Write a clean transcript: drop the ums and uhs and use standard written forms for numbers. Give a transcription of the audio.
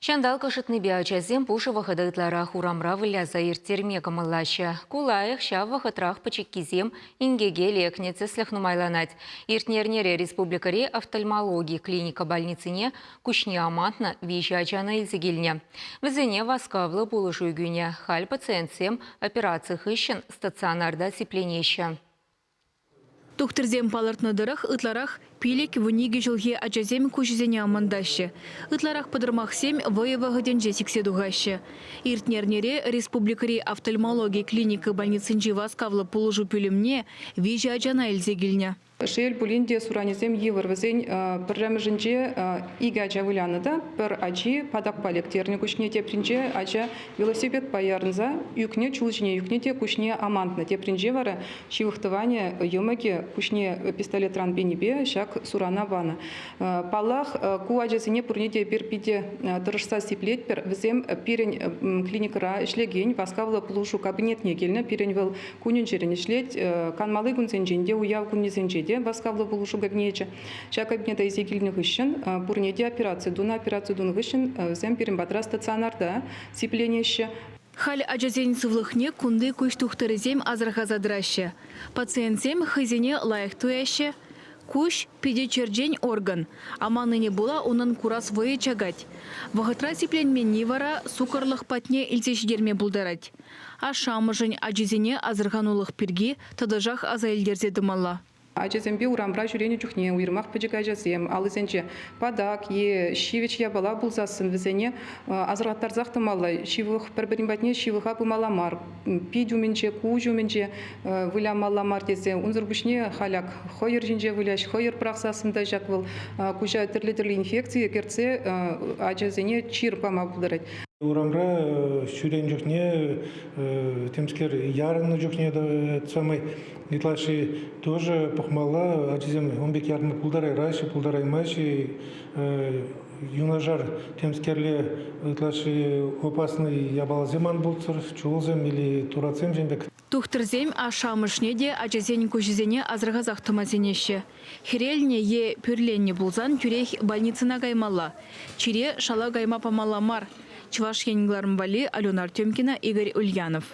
Шандал кышытны биачазем пушы вахыдытлара хурамра выляза иртерме кымыллашы. Кулаях ша вахытрах пачеккизем ингеге лекнецы слыхнумайланать. Иртнернере республикаре офтальмологии клиника больницыне кушне амантна вишачана илзегильне. Візіне васкавлы булышу гюне халь пациентсем операция хыщен стационарда сипленеща. Тухтырзем палыртныдырах ытларах пилек вуниги жылге ачазем кушизене амандашы. Ытларах подырмахсем воевагыден жесиксе дугашы. Иртнернере республикари офтальмологии клиника больницынжи васкавлы пулыжу пүлімне вижа ачана илзегилне. Шел булинде суранизем евр везень программажинже ига жавыляныда бір ачи падак палектерни кушне тепринже ача велосипед паярнза юкне чулжне юкне те кушне амантна тепринже вара шивыхтывание юмаке кушне пистолет ранбенибе шак сурана вана. Палах куаджасыне пурнете перпиде тырышса сиплет пер везем пирень клиникара ишлеген васкавла плушу кабинетне келне пирень вел кунинжерен ишлет канмалы гунсенженде уяв куннесенже Баскавлы булышу кабинете. Ша кабинета изекильных ищен, бурнеде операцию дун ищен, земперим батра стационарда, сипленеща. Халь аджазень сывлыхне кунды куш тухтырызем азрахазадраще. Пациентсем хызене лайық туяще. Куш пиде черджень орган, ама ныне була унын курас вое чагать. Вахытра сипленмен нивара сукарлых патне илтешдерме булдарать. А шамыжень аджазене азраханулых пирги тадажах азаэльдерзе дымалла. Ачазембе урамбра жюрени чухне уйрмах пачекажазем, алысенче падак е шивич я бала булзасын везене азраттар захтымалла шивых перберинбатне шивыха пымаламар пидюменче кужуменче выламаламар тезе унзурбушне халяк хойер жинже выляш хойер прахсасында жаквыл кужа тирле инфекция керце ачазене чирпама булдырать. Урамра шюрен жухне темскер ярын жухне да самый итлаши тоже похмала ачизем он бек ярны пулдарай райши пулдарай майши юнажар темскерле итлаши опасный ябалземан булцыр чулзем или турацем жембек. Тухтырзем ашамышнеде ачазен кушизене азрагазах тумазенеше. Хирельне е пюрленне булзан тюрех больницына гаймалла. Чире шала гайма памаламар. Чуваш Янглармбали, Алена Артемкина, Игорь Ульянов.